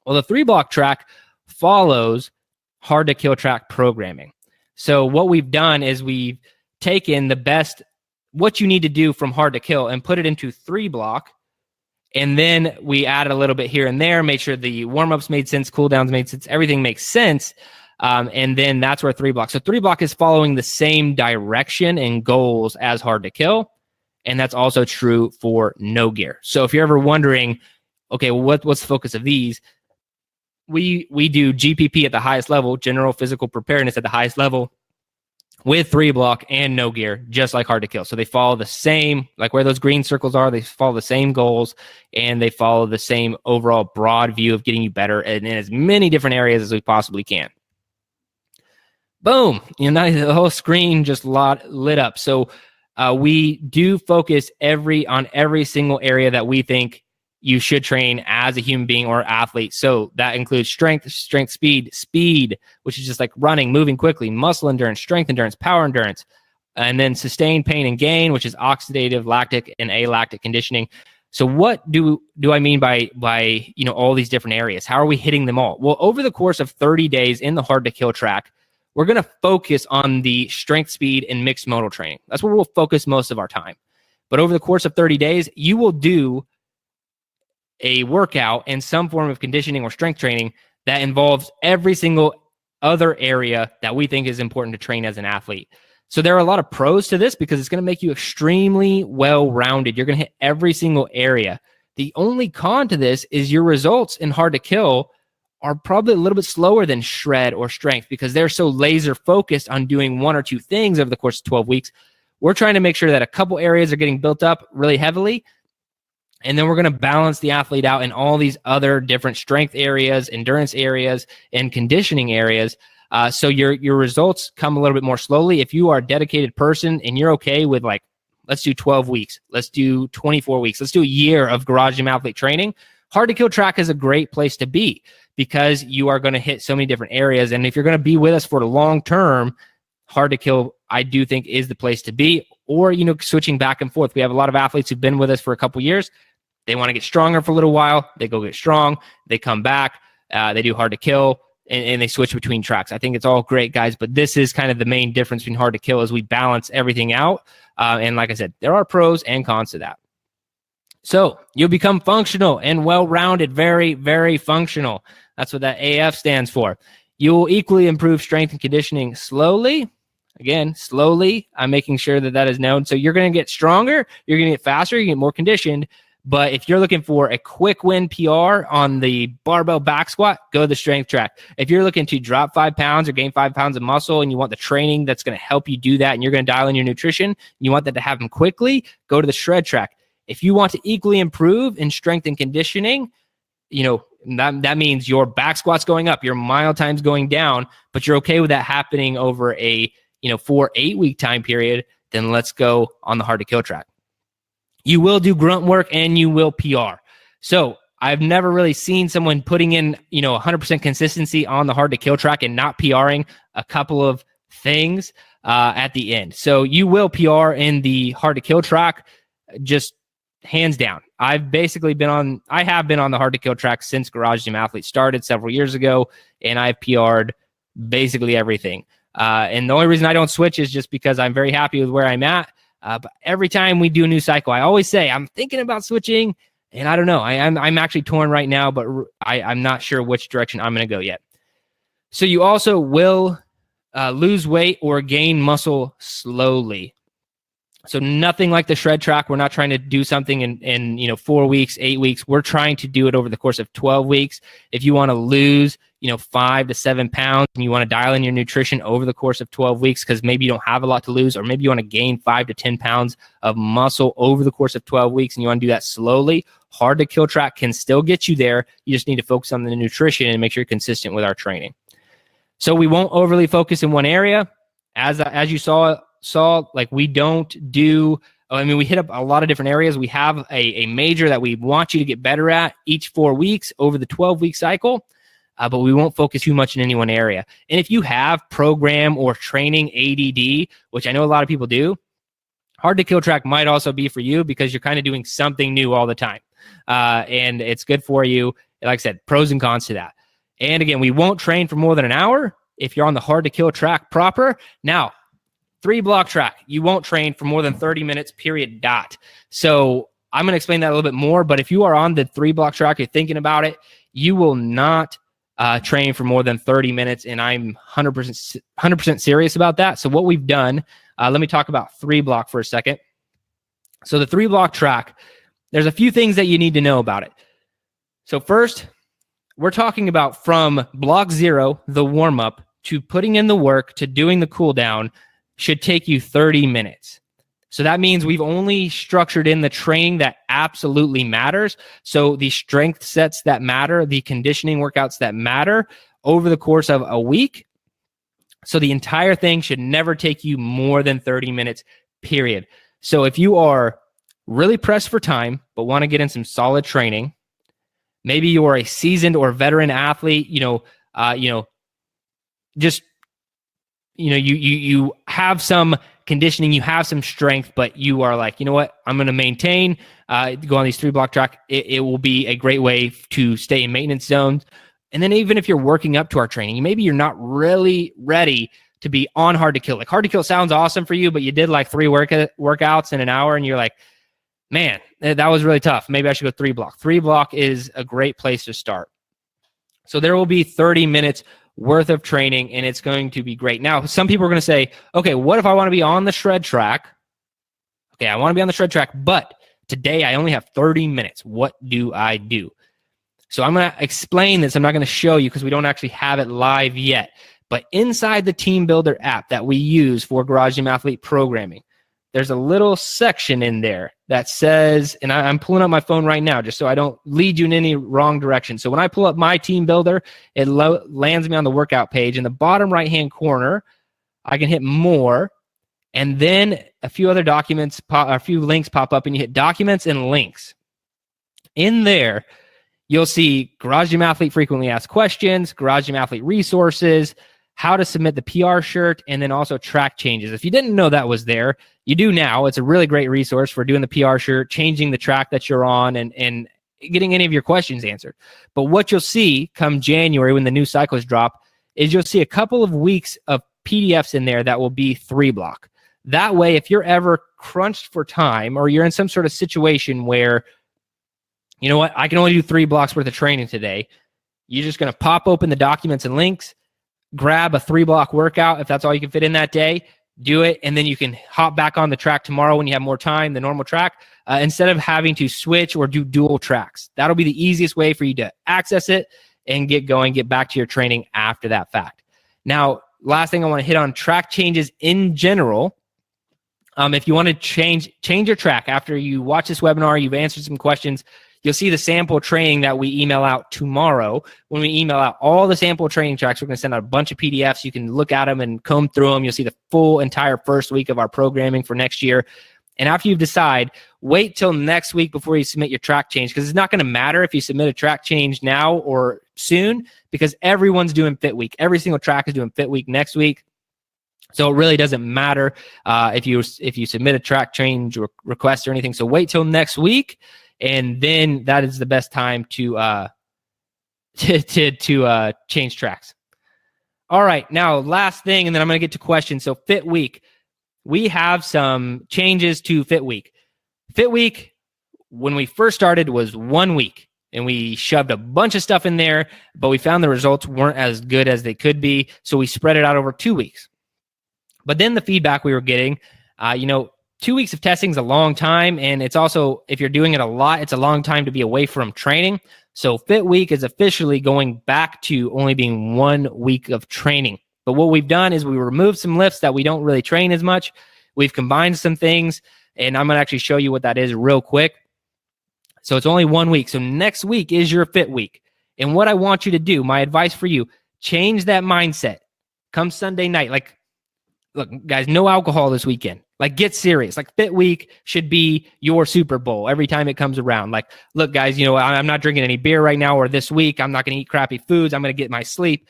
Well, the 3-block track follows Hard to Kill track programming. So what we've done is we've taken the best, what you need to do from Hard to Kill and put it into 3-block. And then we added a little bit here and there, made sure the warm-ups made sense, cool-downs made sense, everything makes sense. And then that's where 3-block. So 3-block is following the same direction and goals as Hard to Kill. And that's also true for no gear. So if you're ever wondering, okay, well, what's the focus of these? We do GPP at the highest level, general physical preparedness at the highest level, with 3-block and no gear, just like Hard to Kill. So they follow the same, like where those green circles are, they follow the same goals, and they follow the same overall broad view of getting you better in as many different areas as we possibly can. Boom. The whole screen just lit up. So we do focus on every single area that we think you should train as a human being or athlete. So that includes strength, speed, which is just like running, moving quickly, muscle endurance, strength endurance, power endurance, and then sustained pain and gain, which is oxidative, lactic, and alactic conditioning. So what do I mean by all these different areas? How are we hitting them all? Well, over the course of 30 days in the Hard to Kill track, we're going to focus on the strength, speed, and mixed modal training. That's where we'll focus most of our time. But over the course of 30 days, you will do a workout and some form of conditioning or strength training that involves every single other area that we think is important to train as an athlete. So there are a lot of pros to this because it's going to make you extremely well-rounded. You're going to hit every single area. The only con to this is your results in Hard to Kill are probably a little bit slower than shred or strength because they're so laser focused on doing one or two things over the course of 12 weeks. We're trying to make sure that a couple areas are getting built up really heavily. And then we're going to balance the athlete out in all these other different strength areas, endurance areas, and conditioning areas So your results come a little bit more slowly. If you are a dedicated person and you're okay with like, let's do 12 weeks, let's do 24 weeks, let's do a year of Garage Gym Athlete training, Hard to Kill track is a great place to be because you are going to hit so many different areas. And if you're going to be with us for the long term, Hard to Kill, I do think, is the place to be. Or, switching back and forth. We have a lot of athletes who've been with us for a couple years. They want to get stronger for a little while. They go get strong. They come back. They do Hard to Kill, and they switch between tracks. I think it's all great, guys, but this is kind of the main difference between Hard to Kill as we balance everything out. And like I said, there are pros and cons to that. So you'll become functional and well-rounded, very, very functional. That's what that AF stands for. You will equally improve strength and conditioning slowly. Again, slowly. I'm making sure that is known. So you're going to get stronger. You're going to get faster. You get more conditioned. But if you're looking for a quick win PR on the barbell back squat, go to the strength track. If you're looking to drop 5 pounds or gain 5 pounds of muscle and you want the training that's going to help you do that and you're going to dial in your nutrition, you want that to happen quickly, go to the shred track. If you want to equally improve in strength and conditioning, that means your back squat's going up, your mile time's going down, but you're okay with that happening over a 4-8 week time period, then let's go on the Hard to Kill track. You will do grunt work and you will PR. So I've never really seen someone putting in, 100% consistency on the Hard to Kill track and not PRing a couple of things at the end. So you will PR in the Hard to Kill track, just hands down. I have been on the Hard to Kill track since Garage Gym Athlete started several years ago, and I've PR'd basically everything. And the only reason I don't switch is just because I'm very happy with where I'm at. But every time we do a new cycle, I always say I'm thinking about switching, and I don't know. I'm actually torn right now, but I'm not sure which direction I'm going to go yet. So you also will lose weight or gain muscle slowly. So nothing like the shred track. We're not trying to do something in 4 weeks, 8 weeks. We're trying to do it over the course of 12 weeks. If you want to lose 5 to 7 pounds and you want to dial in your nutrition over the course of 12 weeks because maybe you don't have a lot to lose, or maybe you want to gain 5 to 10 pounds of muscle over the course of 12 weeks and you want to do that slowly, Hard to Kill track can still get you there. You just need to focus on the nutrition and make sure you're consistent with our training. So we won't overly focus in one area. As you saw, like we don't do, we hit up a lot of different areas. We have a major that we want you to get better at each 4 weeks over the 12-week cycle. But we won't focus too much in any one area. And if you have program or training ADD, which I know a lot of people do, Hard to Kill track might also be for you because you're kind of doing something new all the time. And it's good for you. Like I said, pros and cons to that. And again, we won't train for more than an hour if you're on the Hard to Kill track proper. Now, 3-block track, you won't train for more than 30 minutes, period, dot. So I'm going to explain that a little bit more. But if you are on the 3-block track, you're thinking about it, you will not train for more than 30 minutes, and I'm 100% serious about that. So what we've done, let me talk about 3-block for a second. So the 3-block track, there's a few things that you need to know about it. So first, we're talking about from block 0, the warm-up, to putting in the work, to doing the cool down, should take you 30 minutes. So that means we've only structured in the training that absolutely matters. So the strength sets that matter, the conditioning workouts that matter over the course of a week. So the entire thing should never take you more than 30 minutes, period. So if you are really pressed for time, but want to get in some solid training, maybe you're a seasoned or veteran athlete, you have some conditioning, you have some strength, but you are like, you know what, I'm going to maintain, go on these 3-block track. It will be a great way to stay in maintenance zones. And then even if you're working up to our training, maybe you're not really ready to be on Hard to Kill. Like Hard to Kill sounds awesome for you, but you did like 3 workouts in an hour and you're like, man, that was really tough. Maybe I should go 3-block. 3-block is a great place to start. So there will be 30 minutes worth of training, and it's going to be great. Now, some people are going to say, okay, what if I want to be on the shred track? Okay, I want to be on the shred track, but today I only have 30 minutes. What do I do? So I'm going to explain this. I'm not going to show you because we don't actually have it live yet. But inside the Team Builder app that we use for Garage Gym Athlete programming, there's a little section in there that says, and I'm pulling up my phone right now just so I don't lead you in any wrong direction. So when I pull up my team builder, it lands me on the workout page. In the bottom right-hand corner, I can hit more, and then a few other documents, a few links pop up, and you hit documents and links. In there, you'll see Garage Gym Athlete frequently asked questions, Garage Gym Athlete resources, how to submit the PR shirt, and then also track changes. If you didn't know that was there, you do now. It's a really great resource for doing the PR shirt, changing the track that you're on, and getting any of your questions answered. But what you'll see come January when the new cycles drop is you'll see a couple of weeks of PDFs in there that will be 3-block. That way, if you're ever crunched for time or you're in some sort of situation where, you know what, I can only do 3 blocks worth of training today, you're just going to pop open the documents and links, grab a 3-block workout if that's all you can fit in that day, do it, and then you can hop back on the track tomorrow when you have more time, the normal track, instead of having to switch or do dual tracks. That'll be the easiest way for you to access it and get going, get back to your training after that fact. Now, last thing I want to hit on, track changes in general. If you want to change your track after you watch this webinar, you've answered some questions, you'll see the sample training that we email out tomorrow. When we email out all the sample training tracks, we're going to send out a bunch of PDFs. You can look at them and comb through them. You'll see the full entire first week of our programming for next year. And after you decide, wait till next week before you submit your track change, because it's not going to matter if you submit a track change now or soon, because everyone's doing Fit Week. Every single track is doing Fit Week next week. So it really doesn't matter if you submit a track change request or anything. So wait till next week. And then that is the best time to change tracks. All right, now last thing, and then I'm going to get to questions. So Fit Week, we have some changes to Fit Week. Fit Week, when we first started, was 1 week, and we shoved a bunch of stuff in there, but we found the results weren't as good as they could be, so we spread it out over 2 weeks. But then the feedback we were getting, 2 weeks of testing is a long time, and it's also, if you're doing it a lot, it's a long time to be away from training. So Fit Week is officially going back to only being 1 week of training. But what we've done is we removed some lifts that we don't really train as much. We've combined some things, and I'm going to actually show you what that is real quick. So it's only 1 week. So next week is your Fit Week. And what I want you to do, my advice for you, change that mindset. Come Sunday night, look, guys, no alcohol this weekend. Get serious. Fit Week should be your Super Bowl every time it comes around. Look, guys, I'm not drinking any beer right now, or this week, I'm not going to eat crappy foods. I'm going to get my sleep.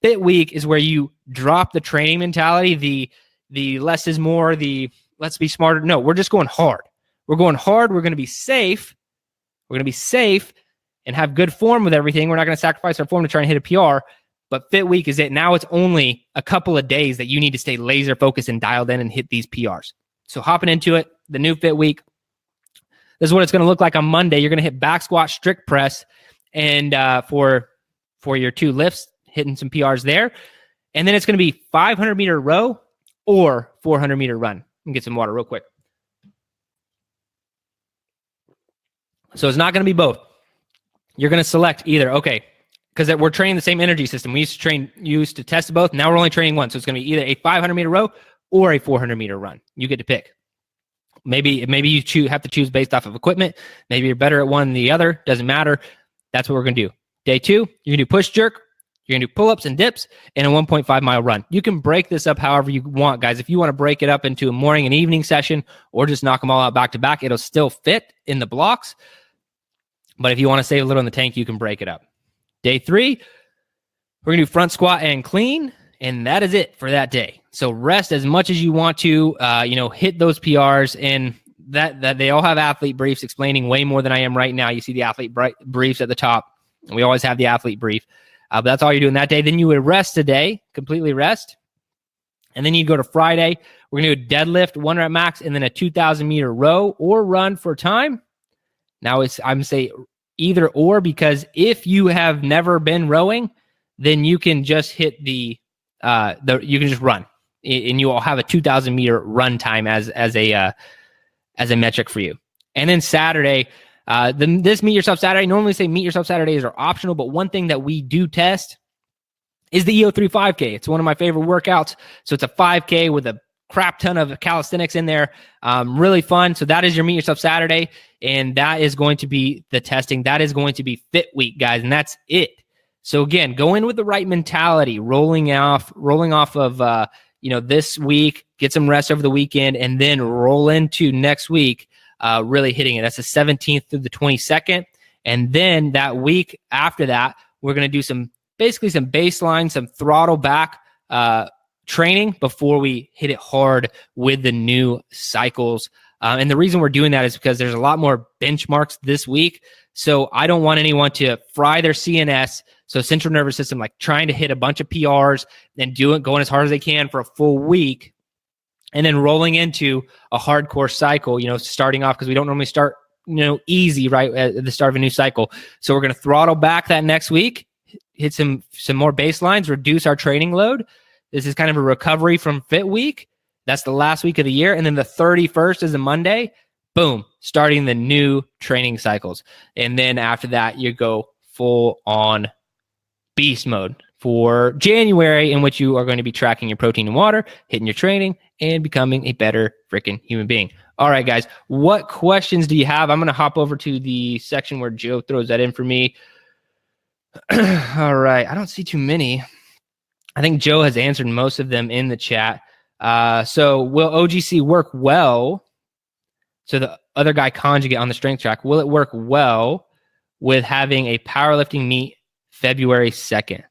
Fit Week is where you drop the training mentality, the less is more, the let's be smarter. No, we're just going hard. We're going hard. We're going to be safe. We're going to be safe and have good form with everything. We're not going to sacrifice our form to try and hit a PR. But Fit Week is it. Now it's only a couple of days that you need to stay laser focused and dialed in and hit these PRs. So hopping into it, the new Fit Week, this is what it's going to look like on Monday. You're going to hit back squat, strict press, and for your 2 lifts, hitting some PRs there. And then it's going to be 500-meter row or 400-meter run. Let me get some water real quick. So it's not going to be both. You're going to select either, okay, because we're training the same energy system. We used to test both. Now we're only training one. So it's going to be either a 500-meter row or a 400-meter run. You get to pick. Maybe you have to choose based off of equipment. Maybe you're better at one than the other. Doesn't matter. That's what we're going to do. Day 2, you're going to do push jerk. You're going to do pull-ups and dips and a 1.5-mile run. You can break this up however you want, guys. If you want to break it up into a morning and evening session or just knock them all out back to back, it'll still fit in the blocks. But if you want to save a little in the tank, you can break it up. Day 3, we're going to do front squat and clean, and that is it for that day. So rest as much as you want to, hit those PRs, and that they all have athlete briefs explaining way more than I am right now. You see the athlete briefs at the top. And we always have the athlete brief. But that's all you're doing that day. Then you would rest a day, completely rest. And then you go to Friday. We're going to do a deadlift, 1 rep max, and then a 2,000-meter row or run for time. Now I'm going to say either or, because if you have never been rowing, then you can just hit you can just run, and you will have a 2,000-meter run time as a metric for you. And then Saturday, this Meet Yourself Saturday, normally say Meet Yourself Saturdays are optional, but one thing that we do test is the EO3 5K. It's one of my favorite workouts. So it's a 5K with a crap ton of calisthenics in there. Really fun. So that is your Meet Yourself Saturday. And that is going to be the testing. That is going to be Fit Week, guys. And that's it. So again, go in with the right mentality, rolling off of, this week, get some rest over the weekend, and then roll into next week, really hitting it. That's the 17th through the 22nd. And then that week after that, we're going to do some baseline, some throttle back training before we hit it hard with the new cycles. And the reason we're doing that is because there's a lot more benchmarks this week. So I don't want anyone to fry their CNS, so central nervous system, like trying to hit a bunch of PRs and going as hard as they can for a full week, and then rolling into a hardcore cycle, starting off, because we don't normally start, easy right at the start of a new cycle. So we're going to throttle back that next week, hit some more baselines, reduce our training load. This is kind of a recovery from Fit Week. That's the last week of the year. And then the 31st is a Monday. Boom, starting the new training cycles. And then after that, you go full on beast mode for January, in which you are going to be tracking your protein and water, hitting your training, and becoming a better freaking human being. All right, guys, what questions do you have? I'm going to hop over to the section where Joe throws that in for me. All right, I don't see too many. I think Joe has answered most of them in the chat. So will OGC work well? So the other guy conjugate on the strength track, will it work well with having a powerlifting meet February 2nd?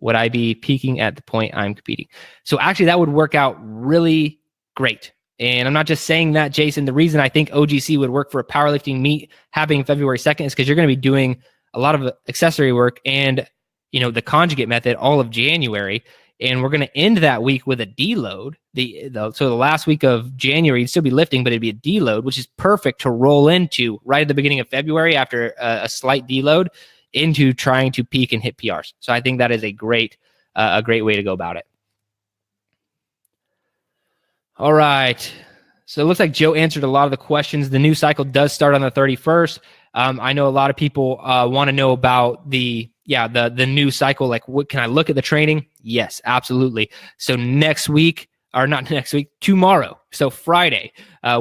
Would I be peaking at the point I'm competing? So actually that would work out really great. And I'm not just saying that, Jason. The reason I think OGC would work for a powerlifting meet happening February 2nd is because you're going to be doing a lot of accessory work and, the conjugate method all of January. And we're going to end that week with a deload. So the last week of January, you'd still be lifting, but it'd be a deload, which is perfect to roll into right at the beginning of February after a slight deload into trying to peak and hit PRs. So I think that is a great way to go about it. All right. So it looks like Joe answered a lot of the questions. The new cycle does start on the 31st. I know a lot of people want to know about the new cycle. Like, what can I look at the training? Yes, absolutely. So tomorrow. So Friday,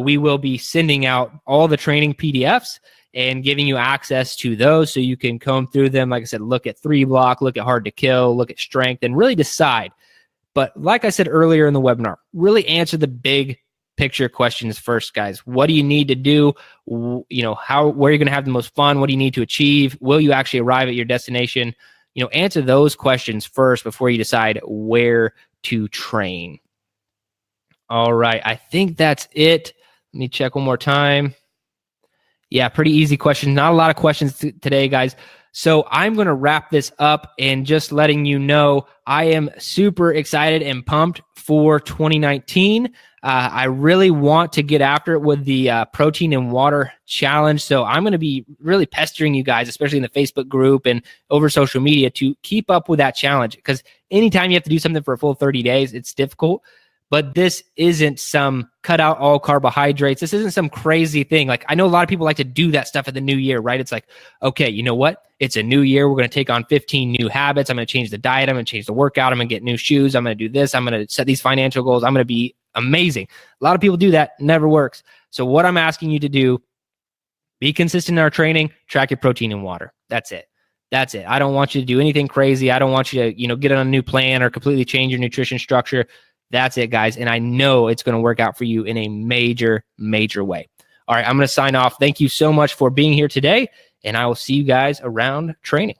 we will be sending out all the training PDFs and giving you access to those so you can comb through them. Like I said, look at 3-block, look at hard to kill, look at strength, and really decide. But like I said earlier in the webinar, really answer the big picture questions first, guys. What do you need to do? Where are you going to have the most fun? What do you need to achieve? Will you actually arrive at your destination? Answer those questions first before you decide where to train. All right. I think that's it. Let me check one more time. Yeah, pretty easy questions. Not a lot of questions today, guys. So I'm going to wrap this up and just letting you know I am super excited and pumped for 2019. I really want to get after it with the protein and water challenge. So I'm going to be really pestering you guys, especially in the Facebook group and over social media, to keep up with that challenge. Because anytime you have to do something for a full 30 days, it's difficult. But this isn't some cut out all carbohydrates. This isn't some crazy thing. Like, I know a lot of people like to do that stuff at the new year, right? It's like, okay, you know what? It's a new year. We're going to take on 15 new habits. I'm going to change the diet. I'm going to change the workout. I'm going to get new shoes. I'm going to do this. I'm going to set these financial goals. I'm going to be amazing. A lot of people do that. Never works. So what I'm asking you to do, be consistent in our training, track your protein and water. That's it. That's it. I don't want you to do anything crazy. I don't want you to, get on a new plan or completely change your nutrition structure. That's it, guys. And I know it's going to work out for you in a major, major way. All right, I'm going to sign off. Thank you so much for being here today, and I will see you guys around training.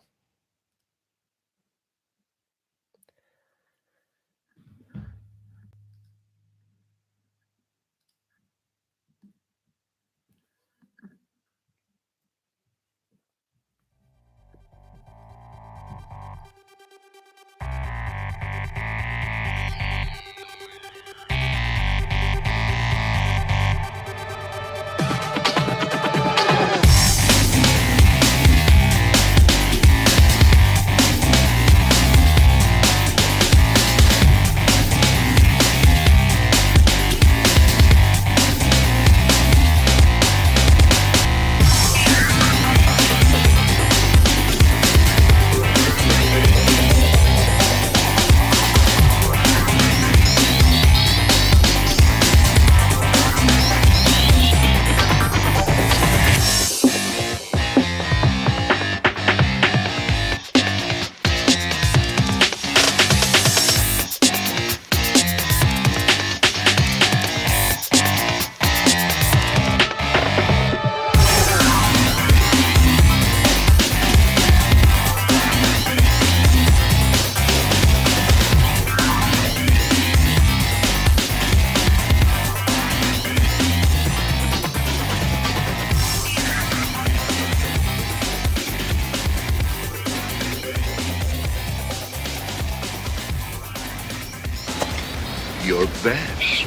your best.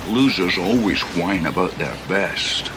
Losers always whine about their best.